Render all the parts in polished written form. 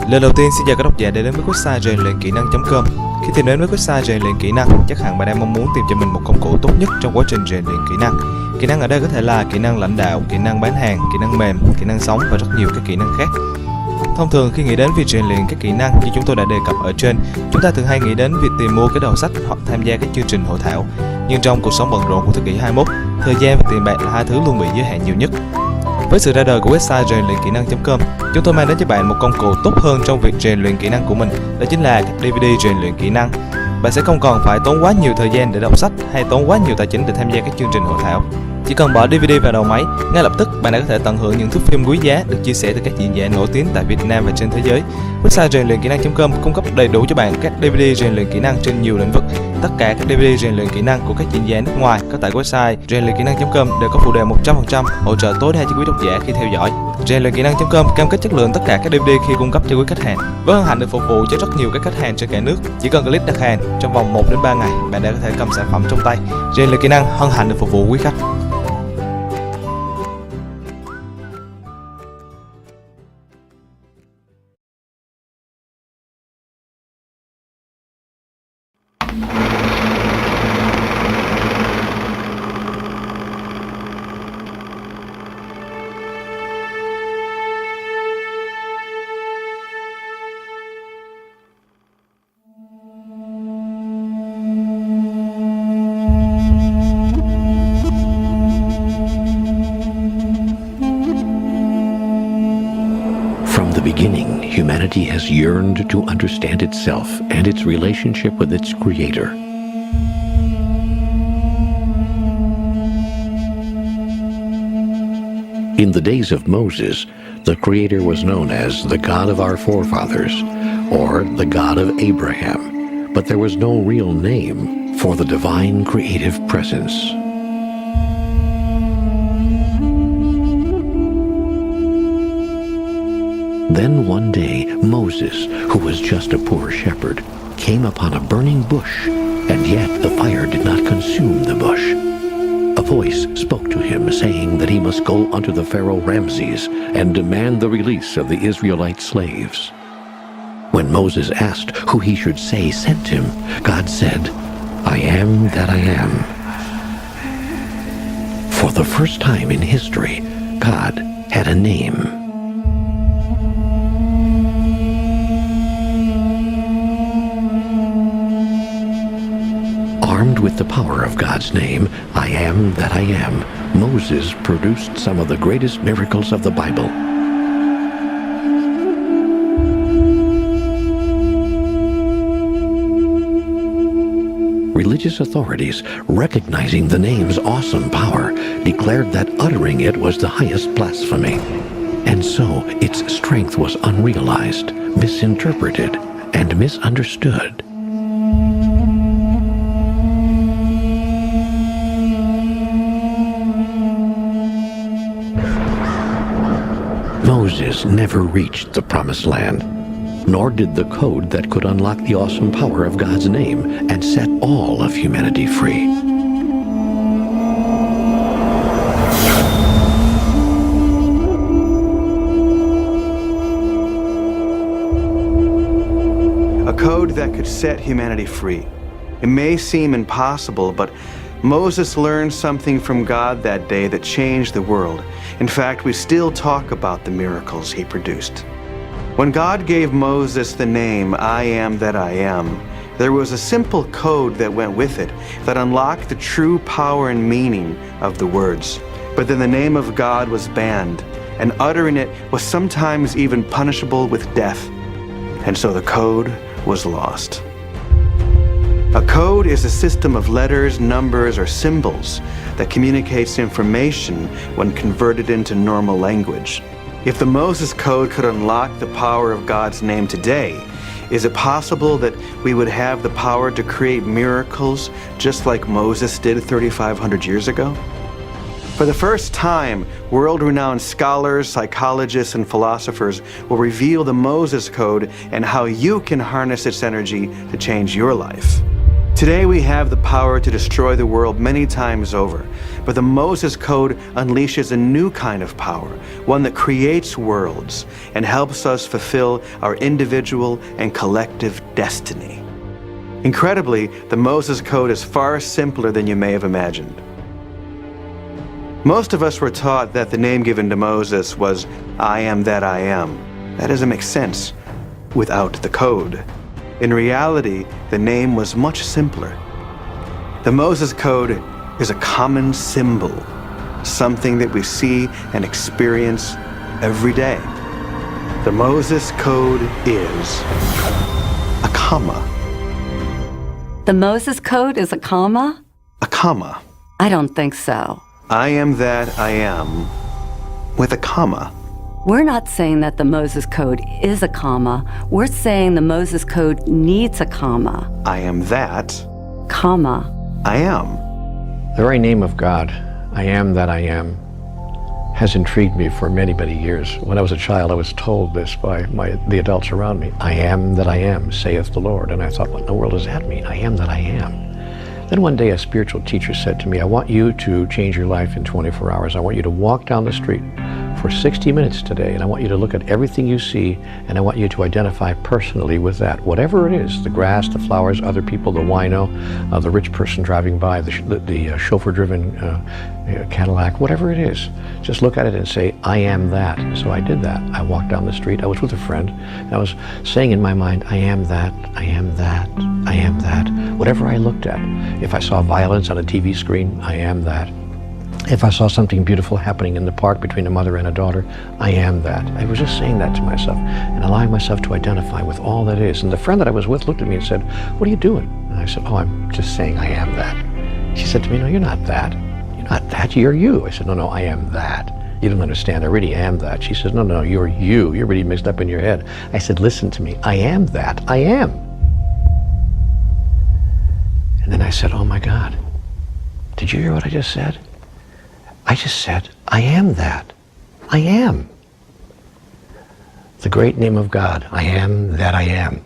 Lời đầu tiên xin chào các độc giả đã đến với website rèn luyện kỹ năng.com. Khi tìm đến với website rèn luyện kỹ năng, chắc hẳn bạn đang mong muốn tìm cho mình một công cụ tốt nhất trong quá trình rèn luyện kỹ năng. Kỹ năng ở đây có thể là kỹ năng lãnh đạo, kỹ năng bán hàng, kỹ năng mềm, kỹ năng sống và rất nhiều các kỹ năng khác. Thông thường khi nghĩ đến việc rèn luyện các kỹ năng như chúng tôi đã đề cập ở trên, chúng ta thường hay nghĩ đến việc tìm mua cái đầu sách hoặc tham gia các chương trình hội thảo. Nhưng trong cuộc sống bận rộn của thế kỷ 21, thời gian và tiền bạc là hai thứ luôn bị giới hạn nhiều nhất. Với sự ra đời của website rèn luyện kỹ năng.com, chúng tôi mang đến cho bạn một công cụ tốt hơn trong việc rèn luyện kỹ năng của mình, đó chính là các DVD rèn luyện kỹ năng. Bạn sẽ không còn phải tốn quá nhiều thời gian để đọc sách hay tốn quá nhiều tài chính để tham gia các chương trình hội thảo. Chỉ cần bỏ DVD vào đầu máy, ngay lập tức bạn đã có thể tận hưởng những thước phim quý giá được chia sẻ từ các diễn giả nổi tiếng tại Việt Nam và trên thế giới. Website rèn luyện kỹ năng.com cung cấp đầy đủ cho bạn các DVD rèn luyện kỹ năng trên nhiều lĩnh vực. Tất cả các DVD rèn luyện kỹ năng của các diễn giả nước ngoài có tại website rèn luyện kỹ năng.com đều có phụ đề 100% hỗ trợ tối đa cho quý độc giả khi theo dõi. Rèn luyện kỹ năng.com cam kết chất lượng tất cả các DVD khi cung cấp cho quý khách hàng. Với hân hạnh được phục vụ cho rất nhiều các khách hàng trên cả nước. Chỉ cần click đặt hàng, trong vòng 1 đến 3 ngày, bạn đã có thể cầm sản phẩm trong tay. Rèn luyện kỹ năng hân hạnh được phục vụ quý khách. From the beginning, humanity has yearned to understand itself and its relationship with its Creator. In the days of Moses, the Creator was known as the God of our forefathers, or the God of Abraham, but there was no real name for the divine creative presence. Then one day, Moses, who was just a poor shepherd, came upon a burning bush, and yet the fire did not consume the bush. A voice spoke to him, saying that he must go unto the Pharaoh Ramses and demand the release of the Israelite slaves. When Moses asked who he should say sent him, God said, I am that I am. For the first time in history, God had a name. Armed with the power of God's name, I am that I am, Moses produced some of the greatest miracles of the Bible. Religious authorities, recognizing the name's awesome power, declared that uttering it was the highest blasphemy. And so its strength was unrealized, misinterpreted, and misunderstood. Moses never reached the promised land, nor did the code that could unlock the awesome power of God's name and set all of humanity free. A code that could set humanity free. It may seem impossible, but Moses learned something from God that day that changed the world. In fact, we still talk about the miracles he produced. When God gave Moses the name, I am that I am, there was a simple code that went with it that unlocked the true power and meaning of the words. But then the name of God was banned, and uttering it was sometimes even punishable with death. And so the code was lost. A code is a system of letters, numbers, or symbols that communicates information when converted into normal language. If the Moses Code could unlock the power of God's name today, is it possible that we would have the power to create miracles just like Moses did 3,500 years ago? For the first time, world-renowned scholars, psychologists, and philosophers will reveal the Moses Code and how you can harness its energy to change your life. Today we have the power to destroy the world many times over, but the Moses Code unleashes a new kind of power, one that creates worlds and helps us fulfill our individual and collective destiny. Incredibly, the Moses Code is far simpler than you may have imagined. Most of us were taught that the name given to Moses was, I am that I am. That doesn't make sense without the code. In reality, the name was much simpler. The Moses Code is a common symbol, something that we see and experience every day. The Moses Code is a comma. The Moses Code is a comma? A comma. I don't think so. I am that I am with a comma. We're not saying that the Moses Code is a comma. We're saying the Moses Code needs a comma. I am that Comma. I am. The very name of God, I am that I am, has intrigued me for many, many years. When I was a child, I was told this by the adults around me. I am that I am, saith the Lord. And I thought, what in the world does that mean? I am that I am. Then one day a spiritual teacher said to me, I want you to change your life in 24 hours. I want you to walk down the street for 60 minutes today, and I want you to look at everything you see, and I want you to identify personally with that. Whatever it is, the grass, the flowers, other people, the wino, the rich person driving by, the chauffeur-driven Cadillac, whatever it is, just look at it and say, I am that. So I did that. I walked down the street. I was with a friend. I was saying in my mind, I am that, I am that, I am that. Whatever I looked at. If I saw violence on a TV screen, I am that. If I saw something beautiful happening in the park between a mother and a daughter, I am that. I was just saying that to myself and allowing myself to identify with all that is. And the friend that I was with looked at me and said, what are you doing? And I said, oh, I'm just saying I am that. She said to me, no, you're not that. You're not that, you're you. I said, no, I am that. You don't understand, I really am that. She says, no, you're you. You're really mixed up in your head. I said, listen to me, I am that, I am. And then I said, oh my God, did you hear what I just said? I just said, I am that. I am. The great name of God, I am that I am,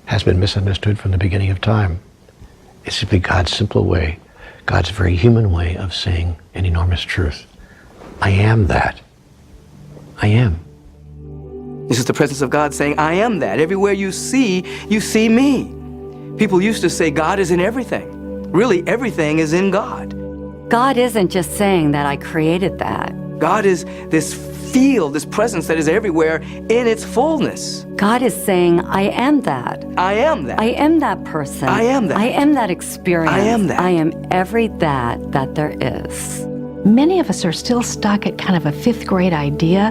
has been misunderstood from the beginning of time. It's simply God's simple way, God's very human way of saying an enormous truth. I am that. I am. This is the presence of God saying, I am that. Everywhere you see me. People used to say God is in everything. Really, everything is in God. God isn't just saying that I created that. God is this field, this presence that is everywhere in its fullness. God is saying, I am that. I am that. I am that person. I am that. I am that experience. I am that. I am every that there is. Many of us are still stuck at kind of a fifth grade idea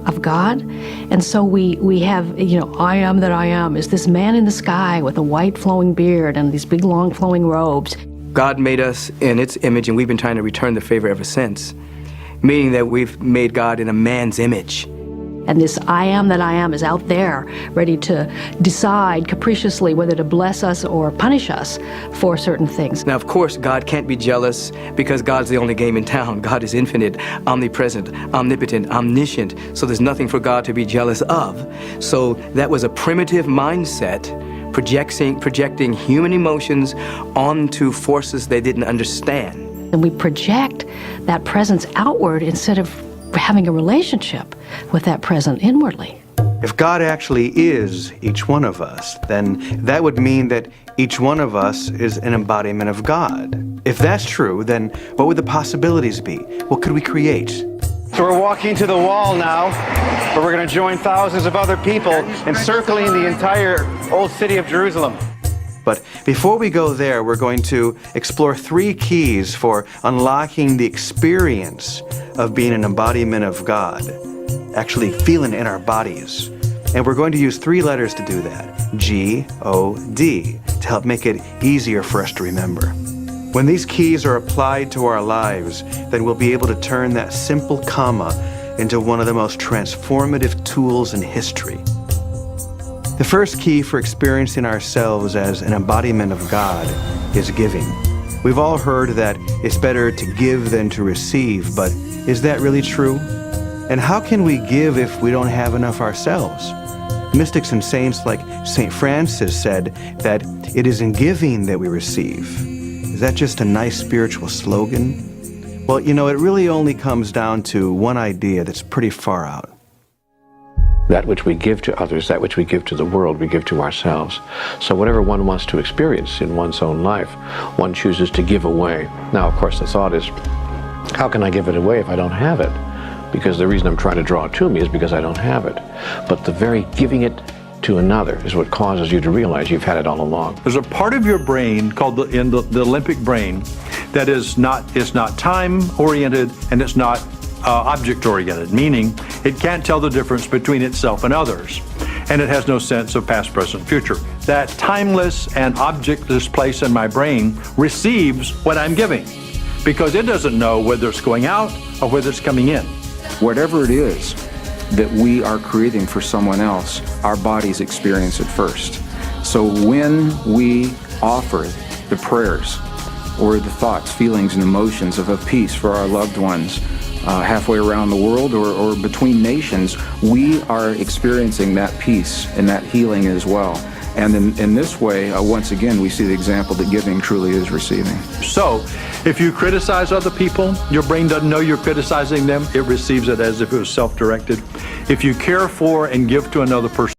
of God. And so we have, I am that I am is this man in the sky with a white flowing beard and these big long flowing robes. God made us in its image, and we've been trying to return the favor ever since, meaning that we've made God in a man's image. And this I am that I am is out there, ready to decide capriciously whether to bless us or punish us for certain things. Now, of course, God can't be jealous because God's the only game in town. God is infinite, omnipresent, omnipotent, omniscient, so there's nothing for God to be jealous of. So that was a primitive mindset, projecting human emotions onto forces they didn't understand. And we project that presence outward instead of having a relationship with that presence inwardly. If God actually is each one of us, then that would mean that each one of us is an embodiment of God. If that's true, then what would the possibilities be? What could we create? So we're walking to the wall now, where we're going to join thousands of other people encircling the entire old city of Jerusalem. But before we go there, we're going to explore 3 keys for unlocking the experience of being an embodiment of God, actually feeling it in our bodies. And we're going to use 3 letters to do that, G-O-D, to help make it easier for us to remember. When these keys are applied to our lives, then we'll be able to turn that simple comma into one of the most transformative tools in history. The first key for experiencing ourselves as an embodiment of God is giving. We've all heard that it's better to give than to receive, but is that really true? And how can we give if we don't have enough ourselves? Mystics and saints like St. Francis said that it is in giving that we receive. Is that just a nice spiritual slogan? Well, you know, it really only comes down to one idea that's pretty far out. That which we give to others, that which we give to the world, we give to ourselves. So whatever one wants to experience in one's own life, one chooses to give away. Now, of course, the thought is, how can I give it away if I don't have it? Because the reason I'm trying to draw it to me is because I don't have it. But the very giving it to another is what causes you to realize you've had it all along. There's a part of your brain called the limbic brain that is not time-oriented and it's not object-oriented, meaning it can't tell the difference between itself and others, and it has no sense of past, present, future. That timeless and objectless place in my brain receives what I'm giving because it doesn't know whether it's going out or whether it's coming in. Whatever it is that we are creating for someone else, our bodies experience it first. So when we offer the prayers or the thoughts, feelings, and emotions of peace for our loved ones, halfway around the world or between nations, we are experiencing that peace and that healing as well. And in this way, once again, we see the example that giving truly is receiving. So, if you criticize other people, your brain doesn't know you're criticizing them. It receives it as if it was self-directed. If you care for and give to another person,